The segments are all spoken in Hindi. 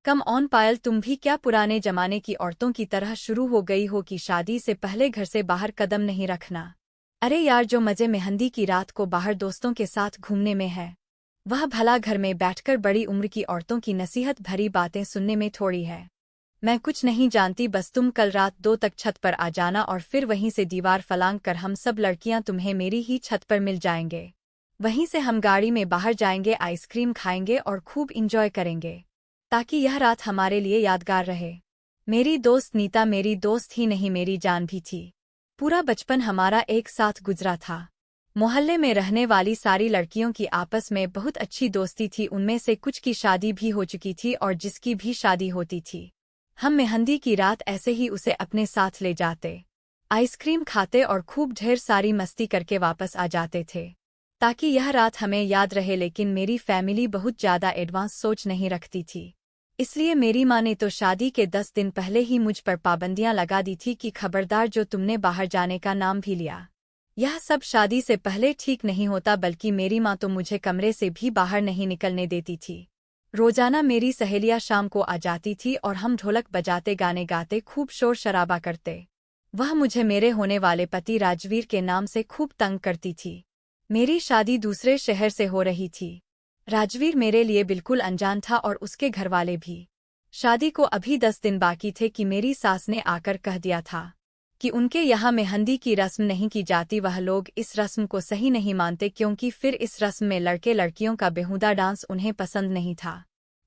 कम ऑन पायल, तुम भी क्या पुराने जमाने की औरतों की तरह शुरू हो गई हो कि शादी से पहले घर से बाहर कदम नहीं रखना। अरे यार, जो मजे मेहंदी की रात को बाहर दोस्तों के साथ घूमने में है, वह भला घर में बैठकर बड़ी उम्र की औरतों की नसीहत भरी बातें सुनने में थोड़ी है। मैं कुछ नहीं जानती, बस तुम कल रात 2 तक छत पर आ जाना और फिर वहीं से दीवार फलांग कर हम सब लड़कियां तुम्हें मेरी ही छत पर मिल जाएंगे। वहीं से हम गाड़ी में बाहर जाएंगे, आइसक्रीम खाएंगे और खूब इंजॉय करेंगे, ताकि यह रात हमारे लिए यादगार रहे। मेरी दोस्त नीता मेरी दोस्त ही नहीं, मेरी जान भी थी। पूरा बचपन हमारा एक साथ गुजरा था। मोहल्ले में रहने वाली सारी लड़कियों की आपस में बहुत अच्छी दोस्ती थी। उनमें से कुछ की शादी भी हो चुकी थी और जिसकी भी शादी होती थी, हम मेहंदी की रात ऐसे ही उसे अपने साथ ले जाते, आइसक्रीम खाते और खूब ढेर सारी मस्ती करके वापस आ जाते थे, ताकि यह रात हमें याद रहे। लेकिन मेरी फैमिली बहुत ज़्यादा एडवांस सोच नहीं रखती थी, इसलिए मेरी माँ ने तो शादी के 10 दिन पहले ही मुझ पर पाबंदियां लगा दी थी कि खबरदार, जो तुमने बाहर जाने का नाम भी लिया, यह सब शादी से पहले ठीक नहीं होता। बल्कि मेरी माँ तो मुझे कमरे से भी बाहर नहीं निकलने देती थी। रोजाना मेरी सहेलियां शाम को आ जाती थी और हम ढोलक बजाते गाने गाते खूब शोर शराबा करते। वह मुझे मेरे होने वाले पति राजवीर के नाम से खूब तंग करती थी। मेरी शादी दूसरे शहर से हो रही थी। राजवीर मेरे लिए बिल्कुल अनजान था और उसके घरवाले भी। शादी को अभी 10 दिन बाकी थे कि मेरी सास ने आकर कह दिया था कि उनके यहाँ मेहंदी की रस्म नहीं की जाती। वह लोग इस रस्म को सही नहीं मानते, क्योंकि फिर इस रस्म में लड़के लड़कियों का बेहुदा डांस उन्हें पसंद नहीं था।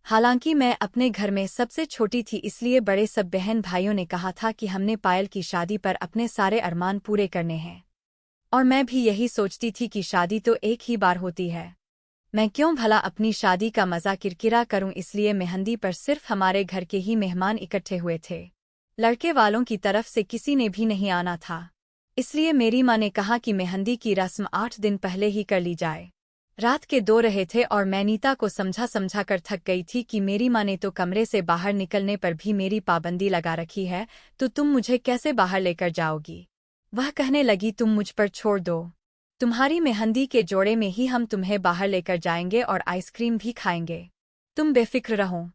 हालांकि मैं अपने घर में सबसे छोटी थी, इसलिए बड़े सब बहन भाइयों ने कहा था कि हमने पायल की शादी पर अपने सारे अरमान पूरे करने हैं। और मैं भी यही सोचती थी कि शादी तो एक ही बार होती है, मैं क्यों भला अपनी शादी का मजा किरकिरा करूं। इसलिए मेहंदी पर सिर्फ हमारे घर के ही मेहमान इकट्ठे हुए थे। लड़के वालों की तरफ से किसी ने भी नहीं आना था। इसलिए मेरी माँ ने कहा कि मेहंदी की रस्म 8 दिन पहले ही कर ली जाए। रात के 2 रहे थे और मैं नीता को समझा कर थक गई थी कि मेरी माँ ने तो कमरे से बाहर निकलने पर भी मेरी पाबंदी लगा रखी है, तो तुम मुझे कैसे बाहर लेकर जाओगी। वह कहने लगी, तुम मुझ पर छोड़ दो, तुम्हारी मेहंदी के जोड़े में ही हम तुम्हें बाहर लेकर जाएंगे और आइसक्रीम भी खाएंगे। तुम बेफिक्र रहो,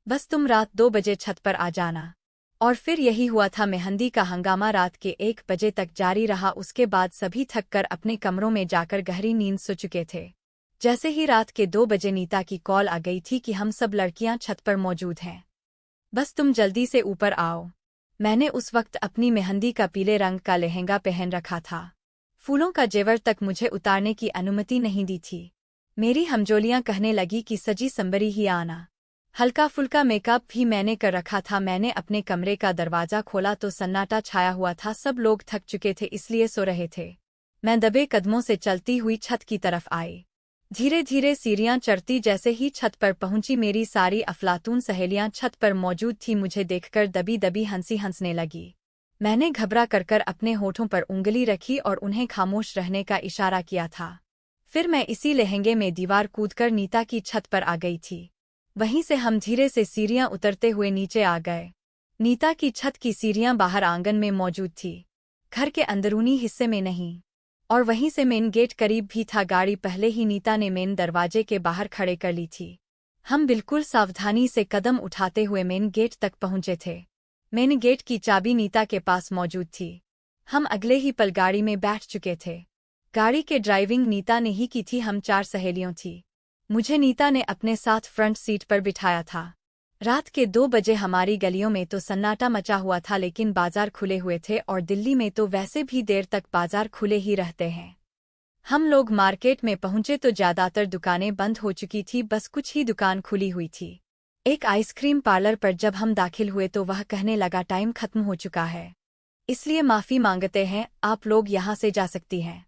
बस तुम रात 2 बजे छत पर आ जाना। और फिर यही हुआ था। मेहंदी का हंगामा रात के 1 बजे तक जारी रहा। उसके बाद सभी थककर अपने कमरों में जाकर गहरी नींद सो चुके थे। जैसे ही रात के 2 बजे नीता की कॉल आ गई थी कि हम सब लड़कियां छत पर मौजूद हैं, बस तुम जल्दी से ऊपर आओ। मैंने उस वक्त अपनी मेहंदी का पीले रंग का लहंगा पहन रखा था। फूलों का जेवर तक मुझे उतारने की अनुमति नहीं दी थी। मेरी हमजोलियां कहने लगी कि सजी संबरी ही आना। हल्का फुल्का मेकअप भी मैंने कर रखा था। मैंने अपने कमरे का दरवाजा खोला तो सन्नाटा छाया हुआ था। सब लोग थक चुके थे, इसलिए सो रहे थे। मैं दबे कदमों से चलती हुई छत की तरफ आई। धीरे धीरे सीढ़ियां चढ़ती। जैसे ही छत पर पहुंची, मेरी सारी अफलातून सहेलियां छत पर मौजूद थी। मुझे देखकर दबी दबी हंसने लगी। मैंने घबरा कर अपने होठों पर उंगली रखी और उन्हें खामोश रहने का इशारा किया था। फिर मैं इसी लहंगे में दीवार कूदकर नीता की छत पर आ गई थी। वहीं से हम धीरे से सीढ़ियां उतरते हुए नीचे आ गए। नीता की छत की सीढ़ियां बाहर आंगन में मौजूद थी, घर के अंदरूनी हिस्से में नहीं। और वहीं से मेन गेट करीब भी था। गाड़ी पहले ही नीता ने मेन दरवाजे के बाहर खड़े कर ली थी। हम बिल्कुल सावधानी से कदम उठाते हुए मेन गेट तक पहुंचे थे। मेन गेट की चाबी नीता के पास मौजूद थी। हम अगले ही पल गाड़ी में बैठ चुके थे। गाड़ी के ड्राइविंग नीता ने ही की थी। हम 4 सहेलियों थी। मुझे नीता ने अपने साथ फ्रंट सीट पर बिठाया था। रात के 2 बजे हमारी गलियों में तो सन्नाटा मचा हुआ था, लेकिन बाजार खुले हुए थे और दिल्ली में तो वैसे भी देर तक बाजार खुले ही रहते हैं। हम लोग मार्केट में पहुंचे तो ज्यादातर दुकानें बंद हो चुकी थी, बस कुछ ही दुकान खुली हुई थी। एक आइसक्रीम पार्लर पर जब हम दाखिल हुए तो वह कहने लगा, टाइम खत्म हो चुका है, इसलिए माफी मांगते हैं, आप लोग यहाँ से जा सकती हैं।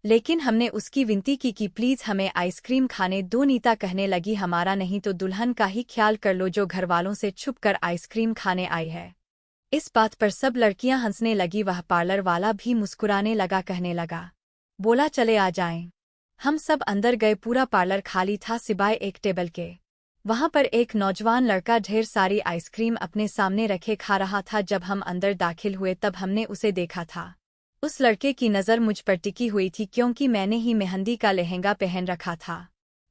लेकिन हमने उसकी विनती की कि प्लीज हमें आइसक्रीम खाने दो। नीता कहने लगी, हमारा नहीं तो दुल्हन का ही ख्याल कर लो, जो घरवालों से छुप कर आइसक्रीम खाने आई है। इस बात पर सब लड़कियां हंसने लगी। वह पार्लर वाला भी मुस्कुराने लगा, कहने लगा, बोला चले आ जाएं। हम सब अंदर गए। पूरा पार्लर खाली था सिवाय एक टेबल के। वहां पर एक नौजवान लड़का ढेर सारी आइसक्रीम अपने सामने रखे खा रहा था। जब हम अंदर दाखिल हुए तब हमने उसे देखा था। उस लड़के की नज़र मुझ पर टिकी हुई थी, क्योंकि मैंने ही मेहंदी का लहंगा पहन रखा था।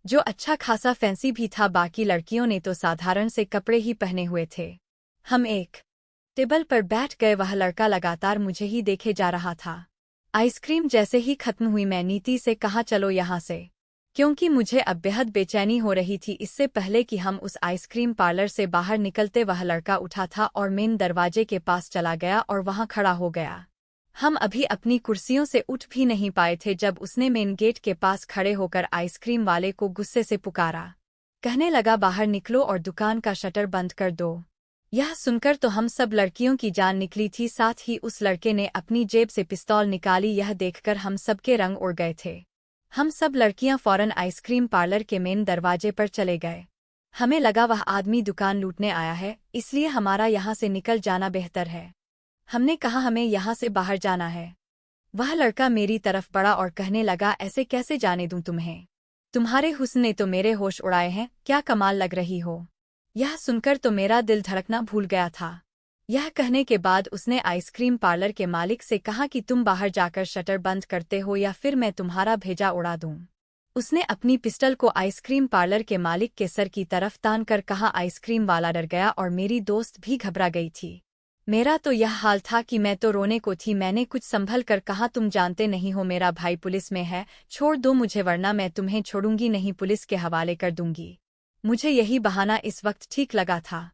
जो अच्छा खासा फैंसी भी था। बाकी लड़कियों ने तो साधारण से कपड़े ही पहने हुए थे। हम एक टेबल पर बैठ गए। वह लड़का लगातार मुझे ही देखे जा रहा था। आइसक्रीम जैसे ही खत्म हुई मैं नीति से कहा, चलो यहाँ से, क्योंकि मुझे अब बेहद बेचैनी हो रही थी। इससे पहले कि हम उस आइसक्रीम पार्लर से बाहर निकलते वह लड़का उठा था और मेन दरवाजे के पास चला गया और वहां खड़ा हो गया। हम अभी अपनी कुर्सियों से उठ भी नहीं पाए थे जब उसने मेन गेट के पास खड़े होकर आइसक्रीम वाले को गुस्से से पुकारा। कहने लगा, बाहर निकलो और दुकान का शटर बंद कर दो। यह सुनकर तो हम सब लड़कियों की जान निकली थी। साथ ही उस लड़के ने अपनी जेब से पिस्तौल निकाली। यह देखकर हम सबके रंग उड़ गए थे। हम सब लड़कियां फौरन आइसक्रीम पार्लर के मेन दरवाजे पर चले गए। हमें लगा वह आदमी दुकान लूटने आया है, इसलिए हमारा यहाँ से निकल जाना बेहतर है। हमने कहा, हमें यहाँ से बाहर जाना है। वह लड़का मेरी तरफ बढ़ा और कहने लगा, ऐसे कैसे जाने दूं तुम्हें? तुम्हारे हुस्न ने तो मेरे होश उड़ाए हैं, क्या कमाल लग रही हो। यह सुनकर तो मेरा दिल धड़कना भूल गया था। यह कहने के बाद उसने आइसक्रीम पार्लर के मालिक से कहा कि तुम बाहर जाकर शटर बंद करते हो या फिर मैं तुम्हारा भेजा उड़ा दूं। उसने अपनी पिस्टल को आइसक्रीम पार्लर के मालिक के सर की तरफ तान कर कहा। आइसक्रीम वाला डर गया और मेरी दोस्त भी घबरा गई थी। मेरा तो यह हाल था कि मैं तो रोने को थी। मैंने कुछ संभल कर कहा, तुम जानते नहीं हो मेरा भाई पुलिस में है, छोड़ दो मुझे वरना मैं तुम्हें छोड़ूंगी नहीं, पुलिस के हवाले कर दूंगी। मुझे यही बहाना इस वक्त ठीक लगा था।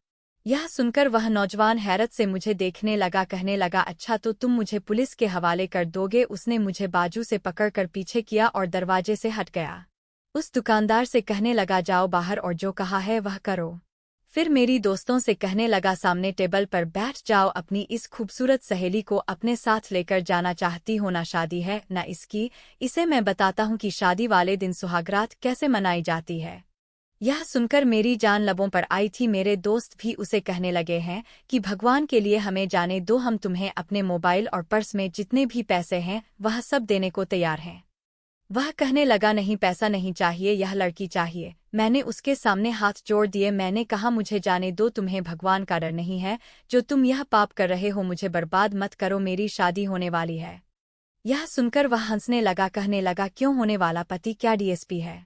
यह सुनकर वह नौजवान हैरत से मुझे देखने लगा। कहने लगा, अच्छा तो तुम मुझे पुलिस के हवाले कर दोगे? उसने मुझे बाजू से पकड़कर पीछे किया और दरवाजे से हट गया। उस दुकानदार से कहने लगा, जाओ बाहर और जो कहा है वह करो। फिर मेरी दोस्तों से कहने लगा, सामने टेबल पर बैठ जाओ। अपनी इस खूबसूरत सहेली को अपने साथ लेकर जाना चाहती हो ना? शादी है ना इसकी, इसे मैं बताता हूँ कि शादी वाले दिन सुहागरात कैसे मनाई जाती है। यह सुनकर मेरी जान लबों पर आई थी। मेरे दोस्त भी उसे कहने लगे हैं कि भगवान के लिए हमें जाने दो, हम तुम्हें अपने मोबाइल और पर्स में जितने भी पैसे हैं वह सब देने को तैयार हैं। वह कहने लगा, नहीं पैसा नहीं चाहिए, यह लड़की चाहिए। मैंने उसके सामने हाथ जोड़ दिए। मैंने कहा, मुझे जाने दो, तुम्हें भगवान का डर नहीं है? जो तुम यह पाप कर रहे हो, मुझे बर्बाद मत करो, मेरी शादी होने वाली है। यह सुनकर वह हंसने लगा। कहने लगा, क्यों होने वाला? पति क्या डीएसपी है?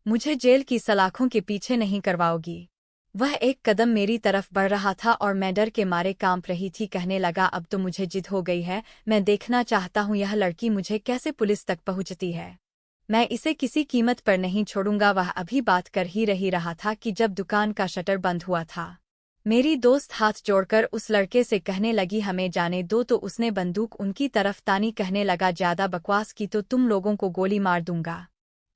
मुझे जेल की सलाखों के पीछे नहीं करवाओगी। वह एक कदम मेरी तरफ बढ़ रहा था और मैं डर के मारे कांप रही थी। कहने लगा, अब तो मुझे जिद हो गई है, मैं देखना चाहता हूँ यह लड़की मुझे कैसे पुलिस तक पहुँचती है। मैं इसे किसी कीमत पर नहीं छोड़ूंगा। वह अभी बात कर ही रहा था कि जब दुकान का शटर बंद हुआ था। मेरी दोस्त हाथ जोड़कर उस लड़के से कहने लगी, हमें जाने दो। तो उसने बंदूक उनकी तरफ तानी। कहने लगा, ज्यादा बकवास की तो तुम लोगों को गोली मार दूंगा,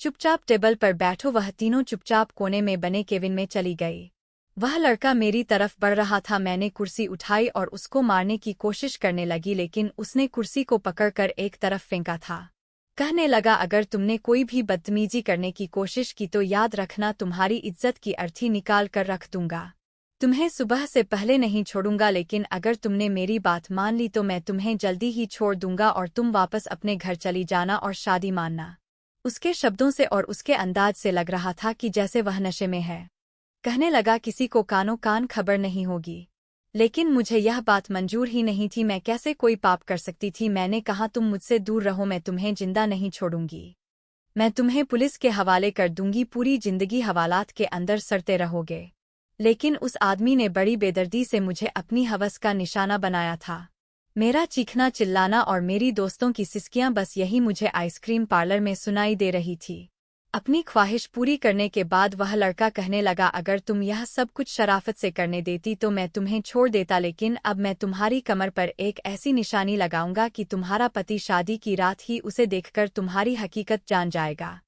चुपचाप टेबल पर बैठो। वह तीनों चुपचाप कोने में बने केबिन में चली गई। वह लड़का मेरी तरफ बढ़ रहा था। मैंने कुर्सी उठाई और उसको मारने की कोशिश करने लगी, लेकिन उसने कुर्सी को पकड़कर एक तरफ फेंका था। कहने लगा, अगर तुमने कोई भी बदतमीजी करने की कोशिश की तो याद रखना, तुम्हारी इज्जत की अर्थी निकाल कर रख दूंगा। तुम्हें सुबह से पहले नहीं छोड़ूंगा, लेकिन अगर तुमने मेरी बात मान ली तो मैं तुम्हें जल्दी ही छोड़ दूंगा और तुम वापस अपने घर चली जाना और शादी मानना। उसके शब्दों से और उसके अंदाज से लग रहा था कि जैसे वह नशे में है। कहने लगा, किसी को कानो कान खबर नहीं होगी। लेकिन मुझे यह बात मंजूर ही नहीं थी। मैं कैसे कोई पाप कर सकती थी? मैंने कहा, तुम मुझसे दूर रहो, मैं तुम्हें जिंदा नहीं छोड़ूंगी। मैं तुम्हें पुलिस के हवाले कर दूंगी, पूरी जिंदगी हवालात के अंदर सड़ते रहोगे। लेकिन उस आदमी ने बड़ी बेदर्दी से मुझे अपनी हवस का निशाना बनाया था। मेरा चीखना चिल्लाना और मेरी दोस्तों की सिसकियां, बस यही मुझे आइसक्रीम पार्लर में सुनाई दे रही थी। अपनी ख्वाहिश पूरी करने के बाद वह लड़का कहने लगा, अगर तुम यह सब कुछ शराफत से करने देती तो मैं तुम्हें छोड़ देता, लेकिन अब मैं तुम्हारी कमर पर एक ऐसी निशानी लगाऊंगा कि तुम्हारा पति शादी की रात ही उसे देखकर तुम्हारी हकीकत जान जाएगा।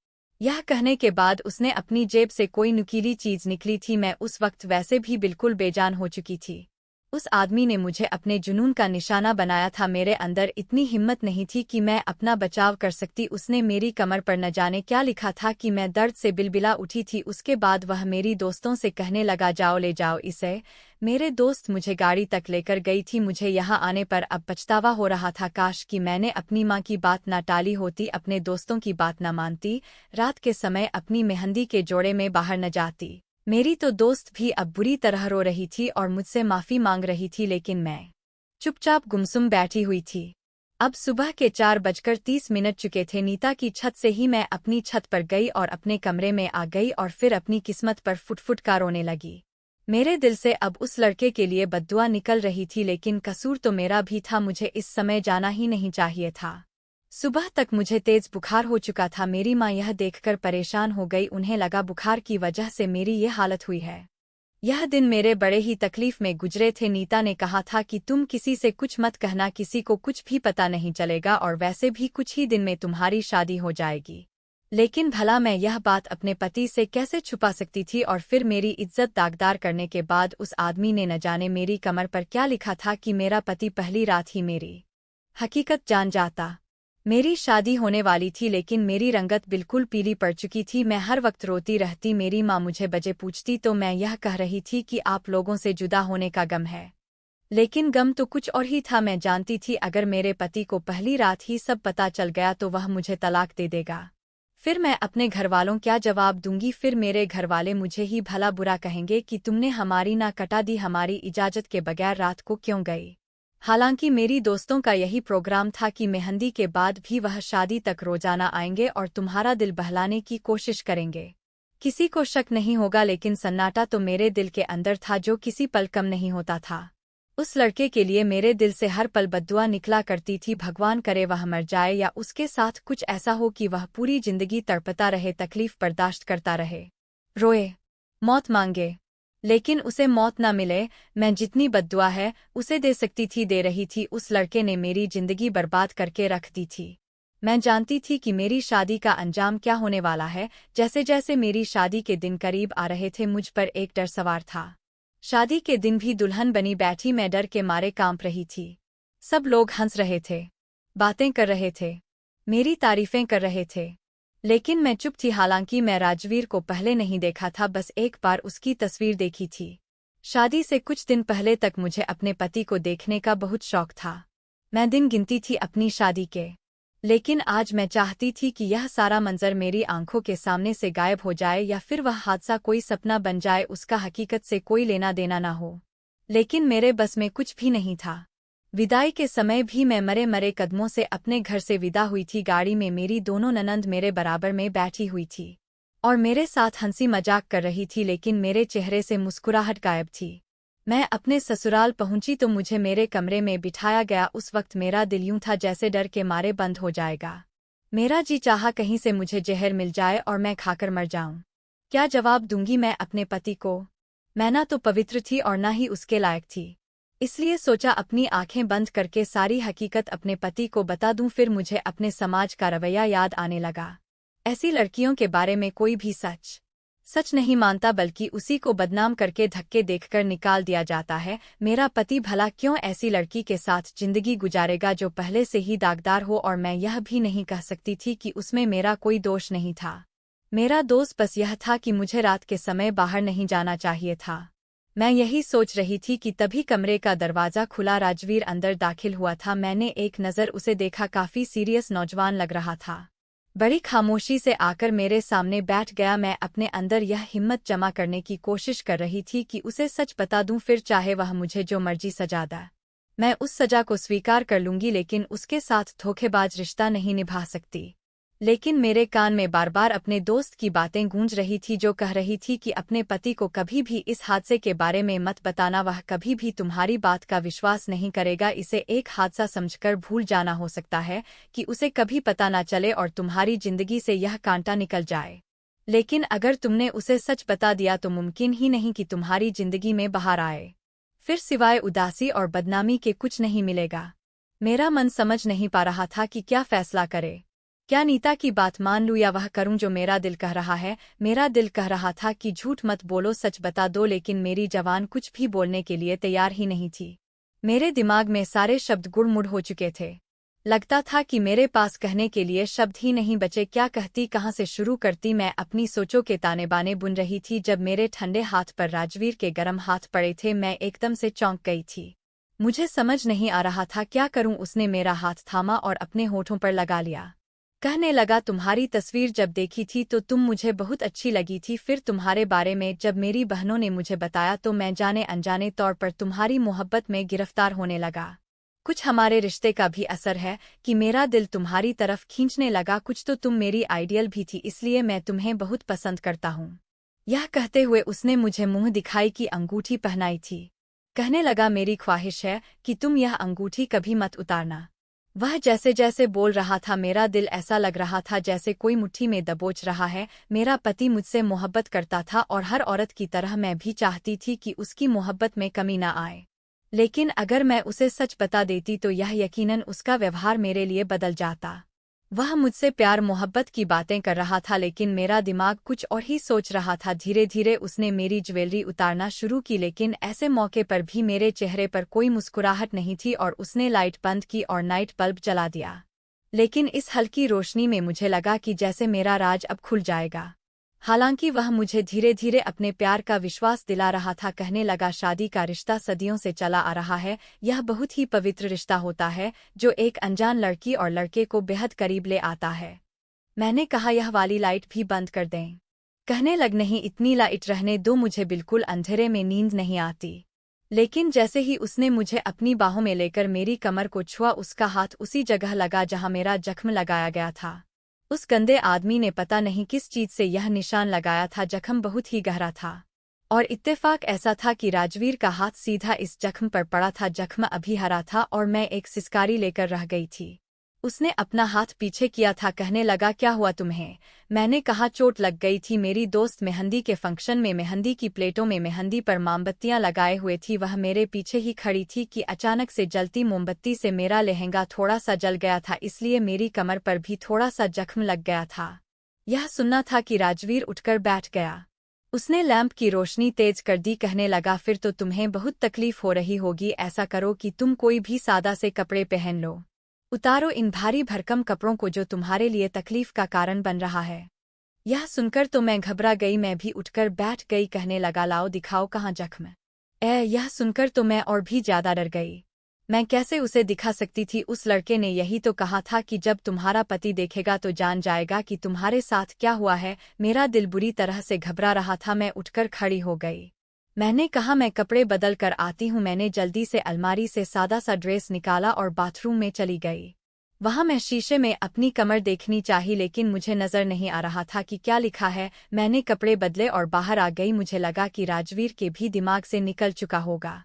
यह कहने के बाद उसने अपनी जेब से कोई नुकीली चीज निकली थी। मैं उस वक्त वैसे भी बिल्कुल बेजान हो चुकी थी। उस आदमी ने मुझे अपने जुनून का निशाना बनाया था। मेरे अंदर इतनी हिम्मत नहीं थी कि मैं अपना बचाव कर सकती। उसने मेरी कमर पर न जाने क्या लिखा था कि मैं दर्द से बिलबिला उठी थी। उसके बाद वह मेरी दोस्तों से कहने लगा, जाओ ले जाओ इसे। मेरे दोस्त मुझे गाड़ी तक लेकर गई थी। मुझे यहाँ आने पर अब पछतावा हो रहा था। काश कि मैंने अपनी माँ की बात न टाली होती, अपने दोस्तों की बात न मानती, रात के समय अपनी मेहंदी के जोड़े में बाहर न जाती। मेरी तो दोस्त भी अब बुरी तरह रो रही थी और मुझसे माफी मांग रही थी, लेकिन मैं चुपचाप गुमसुम बैठी हुई थी। अब सुबह के 4:30 चुके थे। नीता की छत से ही मैं अपनी छत पर गई और अपने कमरे में आ गई और फिर अपनी किस्मत पर फुट-फुट का रोने लगी। मेरे दिल से अब उस लड़के के लिए बद्दुआ निकल रही थी, लेकिन कसूर तो मेरा भी था। मुझे इस समय जाना ही नहीं चाहिए था। सुबह तक मुझे तेज बुखार हो चुका था। मेरी माँ यह देखकर परेशान हो गई। उन्हें लगा बुखार की वजह से मेरी ये हालत हुई है। यह दिन मेरे बड़े ही तकलीफ में गुजरे थे। नीता ने कहा था कि तुम किसी से कुछ मत कहना, किसी को कुछ भी पता नहीं चलेगा और वैसे भी कुछ ही दिन में तुम्हारी शादी हो जाएगी। लेकिन भला मैं यह बात अपने पति से कैसे छुपा सकती थी? और फिर मेरी इज्जत दागदार करने के बाद उस आदमी ने न जाने मेरी कमर पर क्या लिखा था कि मेरा पति पहली रात ही मेरी हकीकत जान जाता। मेरी शादी होने वाली थी, लेकिन मेरी रंगत बिल्कुल पीली पड़ चुकी थी। मैं हर वक्त रोती रहती। मेरी माँ मुझे बजे पूछती तो मैं यह कह रही थी कि आप लोगों से जुदा होने का गम है, लेकिन गम तो कुछ और ही था। मैं जानती थी अगर मेरे पति को पहली रात ही सब पता चल गया तो वह मुझे तलाक दे देगा। फिर मैं अपने घरवालों क्या जवाब दूंगी? फिर मेरे घरवाले मुझे ही भला बुरा कहेंगे कि तुमने हमारी ना कटा दी, हमारी इजाजत के बगैर रात को क्यों गई। हालांकि मेरी दोस्तों का यही प्रोग्राम था कि मेहंदी के बाद भी वह शादी तक रोजाना आएंगे और तुम्हारा दिल बहलाने की कोशिश करेंगे। किसी को शक नहीं होगा, लेकिन सन्नाटा तो मेरे दिल के अंदर था जो किसी पल कम नहीं होता था। उस लड़के के लिए मेरे दिल से हर पल बद्दुआ निकला करती थी। भगवान करे वह मर जाए या उसके साथ कुछ ऐसा हो कि वह पूरी जिंदगी तड़पता रहे, तकलीफ बर्दाश्त करता रहे, रोए, मौत मांगे, लेकिन उसे मौत ना मिले। मैं जितनी बद्दुआ है उसे दे सकती थी, दे रही थी। उस लड़के ने मेरी जिंदगी बर्बाद करके रख दी थी। मैं जानती थी कि मेरी शादी का अंजाम क्या होने वाला है। जैसे जैसे मेरी शादी के दिन करीब आ रहे थे मुझ पर एक डर सवार था। शादी के दिन भी दुल्हन बनी बैठी मैं डर के मारे कांप रही थी। सब लोग हंस रहे थे, बातें कर रहे थे, मेरी तारीफें कर रहे थे, लेकिन मैं चुप थी। हालांकि मैं राजवीर को पहले नहीं देखा था, बस एक बार उसकी तस्वीर देखी थी। शादी से कुछ दिन पहले तक मुझे अपने पति को देखने का बहुत शौक था। मैं दिन गिनती थी अपनी शादी के, लेकिन आज मैं चाहती थी कि यह सारा मंजर मेरी आंखों के सामने से गायब हो जाए, या फिर वह हादसा कोई सपना बन जाए, उसका हकीकत से कोई लेना देना ना हो। लेकिन मेरे बस में कुछ भी नहीं था। विदाई के समय भी मैं मरे मरे कदमों से अपने घर से विदा हुई थी। गाड़ी में मेरी दोनों ननंद मेरे बराबर में बैठी हुई थी और मेरे साथ हंसी मजाक कर रही थी, लेकिन मेरे चेहरे से मुस्कुराहट गायब थी। मैं अपने ससुराल पहुंची तो मुझे मेरे कमरे में बिठाया गया। उस वक्त मेरा दिल यूं था जैसे डर के मारे बंद हो जाएगा। मेरा जी चाहा कहीं से मुझे जहर मिल जाए और मैं खाकर मर जाऊं। क्या जवाब दूंगी मैं अपने पति को? मैं ना तो पवित्र थी और ना ही उसके लायक थी। इसलिए सोचा अपनी आंखें बंद करके सारी हकीकत अपने पति को बता दूं। फिर मुझे अपने समाज का रवैया याद आने लगा। ऐसी लड़कियों के बारे में कोई भी सच नहीं मानता, बल्कि उसी को बदनाम करके धक्के देखकर निकाल दिया जाता है। मेरा पति भला क्यों ऐसी लड़की के साथ जिंदगी गुजारेगा जो पहले से ही दागदार हो? और मैं यह भी नहीं कह सकती थी कि उसमें मेरा कोई दोष नहीं था। मेरा दोष बस यह था कि मुझे रात के समय बाहर नहीं जाना चाहिए था। मैं यही सोच रही थी कि तभी कमरे का दरवाजा खुला। राजवीर अंदर दाखिल हुआ था। मैंने एक नज़र उसे देखा, काफी सीरियस नौजवान लग रहा था। बड़ी खामोशी से आकर मेरे सामने बैठ गया। मैं अपने अंदर यह हिम्मत जमा करने की कोशिश कर रही थी कि उसे सच बता दूं, फिर चाहे वह मुझे जो मर्जी सजा दे, मैं उस सजा को स्वीकार कर लूंगी, लेकिन उसके साथ धोखेबाज रिश्ता नहीं निभा सकती। लेकिन मेरे कान में बार बार अपने दोस्त की बातें गूंज रही थी, जो कह रही थी कि अपने पति को कभी भी इस हादसे के बारे में मत बताना, वह कभी भी तुम्हारी बात का विश्वास नहीं करेगा। इसे एक हादसा समझकर भूल जाना, हो सकता है कि उसे कभी पता न चले और तुम्हारी जिंदगी से यह कांटा निकल जाए। लेकिन अगर तुमने उसे सच बता दिया तो मुमकिन ही नहीं कि तुम्हारी जिंदगी में बाहर आए। फिर सिवाय उदासी और बदनामी के कुछ नहीं मिलेगा। मेरा मन समझ नहीं पा रहा था कि क्या फैसला करे। क्या नीता की बात मान लूं या वह करूं जो मेरा दिल कह रहा है? मेरा दिल कह रहा था कि झूठ मत बोलो, सच बता दो, लेकिन मेरी जबान कुछ भी बोलने के लिए तैयार ही नहीं थी। मेरे दिमाग में सारे शब्द गुड़मुड़ हो चुके थे। लगता था कि मेरे पास कहने के लिए शब्द ही नहीं बचे। क्या कहती, कहाँ से शुरू करती? मैं अपनी सोचों के ताने बाने बुन रही थी जब मेरे ठंडे हाथ पर राजवीर के गर्म हाथ पड़े थे। मैं एकदम से चौंक गई थी। मुझे समझ नहीं आ रहा था क्या करूं। उसने मेरा हाथ थामा और अपने होठों पर लगा लिया। कहने लगा, तुम्हारी तस्वीर जब देखी थी तो तुम मुझे बहुत अच्छी लगी थी। फिर तुम्हारे बारे में जब मेरी बहनों ने मुझे बताया तो मैं जाने अनजाने तौर पर तुम्हारी मोहब्बत में गिरफ्तार होने लगा। कुछ हमारे रिश्ते का भी असर है कि मेरा दिल तुम्हारी तरफ खींचने लगा। कुछ तो तुम मेरी आइडियल भी थी, इसलिए मैं तुम्हें बहुत पसंद करता हूँ। यह कहते हुए उसने मुझे मुंह दिखाई की अंगूठी पहनाई थी। कहने लगा, मेरी ख्वाहिश है कि तुम यह अंगूठी कभी मत उतारना। वह जैसे जैसे बोल रहा था मेरा दिल ऐसा लग रहा था जैसे कोई मुट्ठी में दबोच रहा है। मेरा पति मुझसे मोहब्बत करता था और हर औरत की तरह मैं भी चाहती थी कि उसकी मोहब्बत में कमी न आए। लेकिन अगर मैं उसे सच बता देती तो यह यकीनन उसका व्यवहार मेरे लिए बदल जाता। वह मुझसे प्यार मोहब्बत की बातें कर रहा था, लेकिन मेरा दिमाग कुछ और ही सोच रहा था। धीरे धीरे उसने मेरी ज्वेलरी उतारना शुरू की, लेकिन ऐसे मौके पर भी मेरे चेहरे पर कोई मुस्कुराहट नहीं थी और उसने लाइट बंद की और नाइट बल्ब जला दिया। लेकिन इस हल्की रोशनी में मुझे लगा कि जैसे मेरा राज अब खुल जाएगा। हालांकि वह मुझे धीरे धीरे अपने प्यार का विश्वास दिला रहा था। कहने लगा, शादी का रिश्ता सदियों से चला आ रहा है। यह बहुत ही पवित्र रिश्ता होता है जो एक अनजान लड़की और लड़के को बेहद करीब ले आता है। मैंने कहा, यह वाली लाइट भी बंद कर दें। कहने लग, नहीं, इतनी लाइट रहने दो, मुझे बिल्कुल अंधेरे में नींद नहीं आती। लेकिन जैसे ही उसने मुझे अपनी बाहों में लेकर मेरी कमर को छुआ, उसका हाथ उसी जगह लगा जहां मेरा जख्म लगाया गया था। उस गंदे आदमी ने पता नहीं किस चीज से यह निशान लगाया था। जख्म बहुत ही गहरा था और इत्तेफाक ऐसा था कि राजवीर का हाथ सीधा इस जख्म पर पड़ा था। जख्म अभी हरा था और मैं एक सिसकारी लेकर रह गई थी। उसने अपना हाथ पीछे किया था। कहने लगा, क्या हुआ तुम्हें? मैंने कहा, चोट लग गई थी। मेरी दोस्त मेहंदी के फंक्शन में मेहंदी की प्लेटों में मेहंदी पर मोमबत्तियां लगाए हुए थी। वह मेरे पीछे ही खड़ी थी कि अचानक से जलती मोमबत्ती से मेरा लहंगा थोड़ा सा जल गया था, इसलिए मेरी कमर पर भी थोड़ा सा जख्म लग गया था। यह सुनना था कि राजवीर उठकर बैठ गया। उसने लैंप की रोशनी तेज कर दी। कहने लगा, फिर तो तुम्हें बहुत तकलीफ हो रही होगी। ऐसा करो कि तुम कोई भी सादा से कपड़े पहन लो। उतारो इन भारी भरकम कपड़ों को जो तुम्हारे लिए तकलीफ का कारण बन रहा है। यह सुनकर तो मैं घबरा गई। मैं भी उठकर बैठ गई। कहने लगा, लाओ दिखाओ कहाँ जख्म। यह सुनकर तो मैं और भी ज्यादा डर गई। मैं कैसे उसे दिखा सकती थी? उस लड़के ने यही तो कहा था कि जब तुम्हारा पति देखेगा तो जान जाएगा कि तुम्हारे साथ क्या हुआ है। मेरा दिल बुरी तरह से घबरा रहा था। मैं उठकर खड़ी हो गई। मैंने कहा, मैं कपड़े बदल कर आती हूँ। मैंने जल्दी से अलमारी से सादा सा ड्रेस निकाला और बाथरूम में चली गई। वहां मैं शीशे में अपनी कमर देखनी चाही, लेकिन मुझे नजर नहीं आ रहा था कि क्या लिखा है। मैंने कपड़े बदले और बाहर आ गई। मुझे लगा कि राजवीर के भी दिमाग से निकल चुका होगा।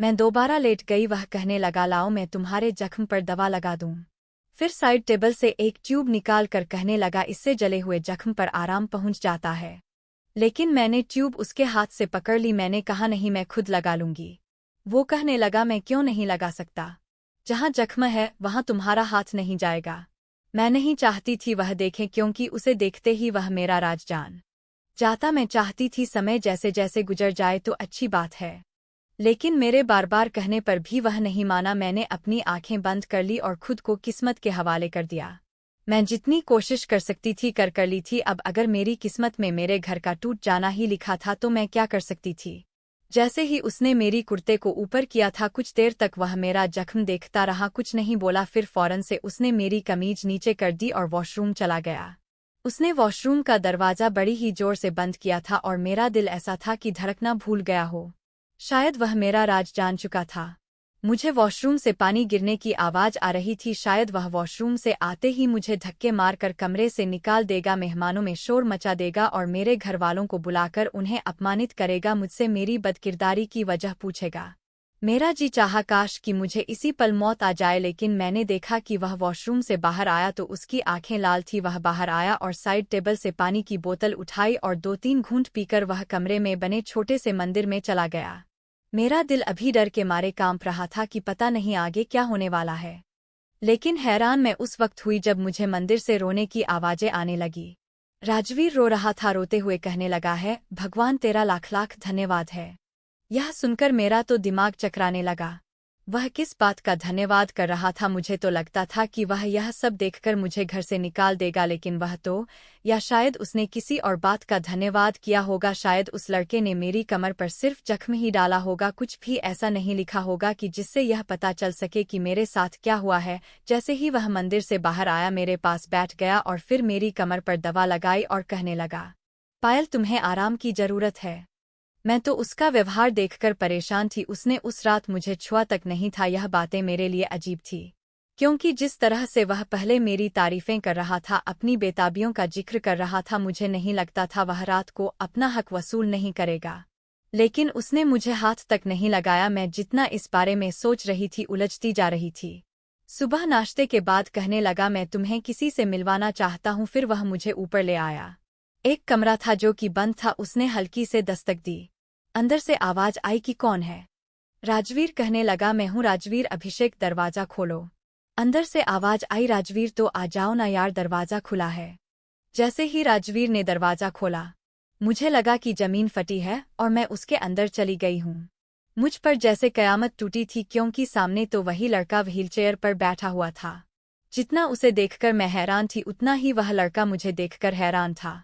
मैं दोबारा लेट गई। वह कहने लगा, लाओ मैं तुम्हारे जख्म पर दवा लगा दूं। फिर साइड टेबल से एक ट्यूब निकाल कर कहने लगा, इससे जले हुए जख्म पर आराम पहुंच जाता है। लेकिन मैंने ट्यूब उसके हाथ से पकड़ ली। मैंने कहा, नहीं, मैं खुद लगा लूंगी। वो कहने लगा, मैं क्यों नहीं लगा सकता? जहां जख्म है वहां तुम्हारा हाथ नहीं जाएगा। मैं नहीं चाहती थी वह देखे, क्योंकि उसे देखते ही वह मेरा राज जान जाता। मैं चाहती थी समय जैसे जैसे गुजर जाए तो अच्छी बात है, लेकिन मेरे बार बार कहने पर भी वह नहीं माना। मैंने अपनी आंखें बंद कर ली और खुद को किस्मत के हवाले कर दिया। मैं जितनी कोशिश कर सकती थी कर ली थी। अब अगर मेरी किस्मत में मेरे घर का टूट जाना ही लिखा था तो मैं क्या कर सकती थी? जैसे ही उसने मेरी कुर्ते को ऊपर किया था, कुछ देर तक वह मेरा जख्म देखता रहा, कुछ नहीं बोला। फिर फौरन से उसने मेरी कमीज नीचे कर दी और वॉशरूम चला गया। उसने वॉशरूम का दरवाजा बड़ी ही जोर से बंद किया था और मेरा दिल ऐसा था कि धड़कना भूल गया हो। शायद वह मेरा राज जान चुका था। मुझे वॉशरूम से पानी गिरने की आवाज आ रही थी। शायद वह वॉशरूम से आते ही मुझे धक्के मारकर कमरे से निकाल देगा, मेहमानों में शोर मचा देगा और मेरे घर वालों को बुलाकर उन्हें अपमानित करेगा, मुझसे मेरी बदकिरदारी की वजह पूछेगा। मेरा जी चाहा काश कि मुझे इसी पल मौत आ जाए, लेकिन मैंने देखा कि वह वॉशरूम से बाहर आया तो उसकी आंखें लाल थी। वह बाहर आया और साइड टेबल से पानी की बोतल उठाई और 2-3 घूंट पीकर वह कमरे में बने छोटे से मंदिर में चला गया। मेरा दिल अभी डर के मारे कांप रहा था कि पता नहीं आगे क्या होने वाला है। लेकिन हैरान मैं उस वक्त हुई जब मुझे मंदिर से रोने की आवाजें आने लगी। राजवीर रो रहा था, रोते हुए कहने लगा है, भगवान तेरा लाख लाख धन्यवाद है। यह सुनकर मेरा तो दिमाग चकराने लगा। वह किस बात का धन्यवाद कर रहा था? मुझे तो लगता था कि वह यह सब देखकर मुझे घर से निकाल देगा, लेकिन वह तो, या शायद उसने किसी और बात का धन्यवाद किया होगा। शायद उस लड़के ने मेरी कमर पर सिर्फ जख्म ही डाला होगा, कुछ भी ऐसा नहीं लिखा होगा कि जिससे यह पता चल सके कि मेरे साथ क्या हुआ है। जैसे ही वह मंदिर से बाहर आया, मेरे पास बैठ गया और फिर मेरी कमर पर दवा लगाई और कहने लगा, पायल, तुम्हें आराम की जरूरत है। मैं तो उसका व्यवहार देखकर परेशान थी। उसने उस रात मुझे छुआ तक नहीं था। यह बातें मेरे लिए अजीब थी, क्योंकि जिस तरह से वह पहले मेरी तारीफें कर रहा था, अपनी बेताबियों का जिक्र कर रहा था, मुझे नहीं लगता था वह रात को अपना हक वसूल नहीं करेगा। लेकिन उसने मुझे हाथ तक नहीं लगाया। मैं जितना इस बारे में सोच रही थी, उलझती जा रही थी। सुबह नाश्ते के बाद कहने लगा, मैं तुम्हें किसी से मिलवाना चाहता हूँ। फिर वह मुझे ऊपर ले आया। एक कमरा था जो कि बंद था। उसने हल्की से दस्तक दी। अंदर से आवाज आई कि कौन है। राजवीर कहने लगा, मैं हूँ राजवीर। अभिषेक, दरवाजा खोलो। अंदर से आवाज आई, राजवीर तो आ जाओ ना यार, दरवाजा खुला है। जैसे ही राजवीर ने दरवाजा खोला, मुझे लगा कि जमीन फटी है और मैं उसके अंदर चली गई हूँ। मुझ पर जैसे कयामत टूटी थी, क्योंकि सामने तो वही लड़का व्हीलचेयर पर बैठा हुआ था। जितना उसे देखकर मैं हैरान थी, उतना ही वह लड़का मुझे देखकर हैरान था।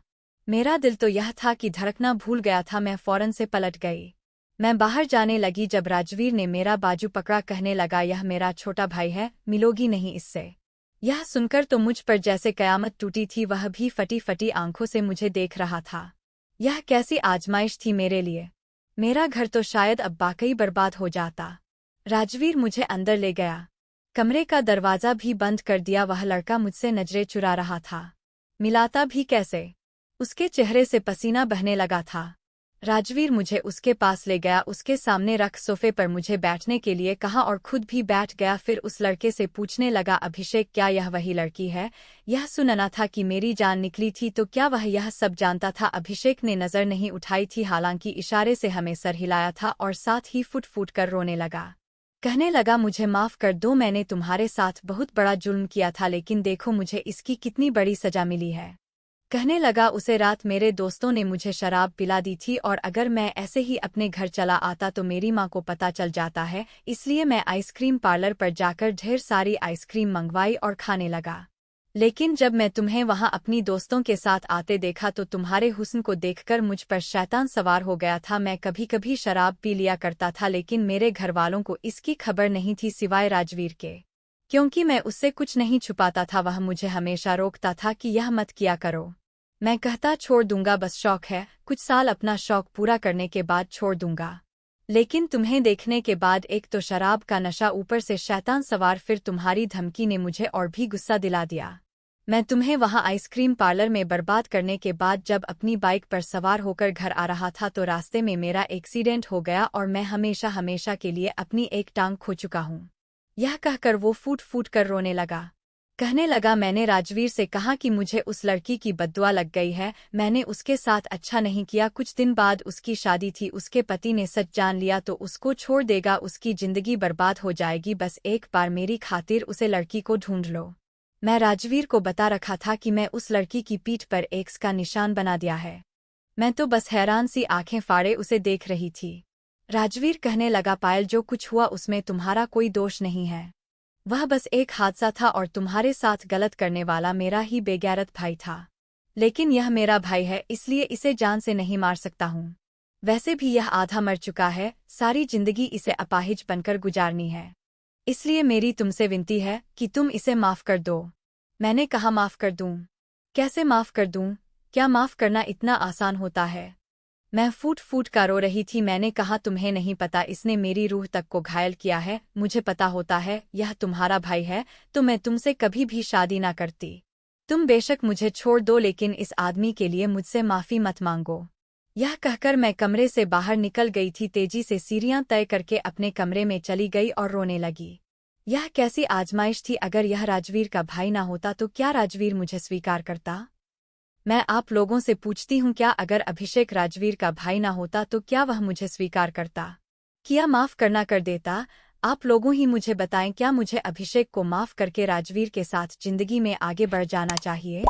मेरा दिल तो यह था कि धड़कना भूल गया था। मैं फौरन से पलट गई। मैं बाहर जाने लगी जब राजवीर ने मेरा बाजू पकड़ा। कहने लगा, यह मेरा छोटा भाई है, मिलोगी नहीं इससे। यह सुनकर तो मुझ पर जैसे कयामत टूटी थी। वह भी फटी फटी आंखों से मुझे देख रहा था। यह कैसी आजमाइश थी मेरे लिए। मेरा घर तो शायद अब वाकई बर्बाद हो जाता। राजवीर मुझे अंदर ले गया। कमरे का दरवाजा भी बंद कर दिया। वह लड़का मुझसे नजरें चुरा रहा था। मिलाता भी कैसे? उसके चेहरे से पसीना बहने लगा था। राजवीर मुझे उसके पास ले गया, उसके सामने रख सोफे पर मुझे बैठने के लिए कहा और खुद भी बैठ गया। फिर उस लड़के से पूछने लगा, अभिषेक, क्या यह वही लड़की है? यह सुनना था कि मेरी जान निकली थी, तो क्या वह यह सब जानता था? अभिषेक ने नजर नहीं उठाई थी, हालांकि इशारे से हमें सर हिलाया था और साथ ही फुट फुट कर रोने लगा। कहने लगा, मुझे माफ कर दो, मैंने तुम्हारे साथ बहुत बड़ा जुल्म किया था, लेकिन देखो मुझे इसकी कितनी बड़ी सजा मिली है। कहने लगा, उसे रात मेरे दोस्तों ने मुझे शराब पिला दी थी और अगर मैं ऐसे ही अपने घर चला आता तो मेरी माँ को पता चल जाता है, इसलिए मैं आइसक्रीम पार्लर पर जाकर ढेर सारी आइसक्रीम मंगवाई और खाने लगा। लेकिन जब मैं तुम्हें वहाँ अपनी दोस्तों के साथ आते देखा तो तुम्हारे हुस्न को देखकर मुझ पर शैतान सवार हो गया था। मैं कभी कभी शराब पी लिया करता था, लेकिन मेरे घरवालों को इसकी खबर नहीं थी सिवाय राजवीर के, क्योंकि मैं उससे कुछ नहीं छुपाता था। वह मुझे हमेशा रोकता था कि यह मत किया करो। मैं कहता, छोड़ दूंगा, बस शौक है, कुछ साल अपना शौक पूरा करने के बाद छोड़ दूंगा। लेकिन तुम्हें देखने के बाद एक तो शराब का नशा, ऊपर से शैतान सवार, फिर तुम्हारी धमकी ने मुझे और भी गुस्सा दिला दिया। मैं तुम्हें वहां आइसक्रीम पार्लर में बर्बाद करने के बाद जब अपनी बाइक पर सवार होकर घर आ रहा था तो रास्ते में मेरा एक्सीडेंट हो गया और मैं हमेशा हमेशा के लिए अपनी एक टांग खो चुका हूँ। यह कहकर वो फूट फूट कर रोने लगा। कहने लगा, मैंने राजवीर से कहा कि मुझे उस लड़की की बद्दुआ लग गई है, मैंने उसके साथ अच्छा नहीं किया। कुछ दिन बाद उसकी शादी थी, उसके पति ने सच जान लिया तो उसको छोड़ देगा, उसकी जिंदगी बर्बाद हो जाएगी। बस एक बार मेरी खातिर उसे लड़की को ढूंढ लो। मैं राजवीर को बता रखा था कि मैं उस लड़की की पीठ पर एक्स का निशान बना दिया है। मैं तो बस हैरान सी आंखें फाड़े उसे देख रही थी। राजवीर कहने लगा, पायल, जो कुछ हुआ उसमें तुम्हारा कोई दोष नहीं है। वह बस एक हादसा था और तुम्हारे साथ गलत करने वाला मेरा ही बेगैरत भाई था। लेकिन यह मेरा भाई है, इसलिए इसे जान से नहीं मार सकता हूँ। वैसे भी यह आधा मर चुका है, सारी जिंदगी इसे अपाहिज बनकर गुजारनी है। इसलिए मेरी तुमसे विनती है कि तुम इसे माफ कर दो। मैंने कहा, माफ कर दूं? कैसे माफ कर दूं? क्या माफ करना इतना आसान होता है? मैं फूट फूट का रो रही थी। मैंने कहा, तुम्हें नहीं पता, इसने मेरी रूह तक को घायल किया है। मुझे पता होता है यह तुम्हारा भाई है तो मैं तुमसे कभी भी शादी ना करती। तुम बेशक मुझे छोड़ दो, लेकिन इस आदमी के लिए मुझसे माफी मत मांगो। यह कहकर मैं कमरे से बाहर निकल गई थी। तेजी से सीढ़ियां तय करके अपने कमरे में चली गई और रोने लगी। यह कैसी आजमाइश थी? अगर यह राजवीर का भाई ना होता तो क्या राजवीर मुझे स्वीकार करता? मैं आप लोगों से पूछती हूँ, क्या अगर अभिषेक राजवीर का भाई ना होता तो क्या वह मुझे स्वीकार करता? क्या माफ करना कर देता? आप लोगों ही मुझे बताएं, क्या मुझे अभिषेक को माफ करके राजवीर के साथ जिंदगी में आगे बढ़ जाना चाहिए?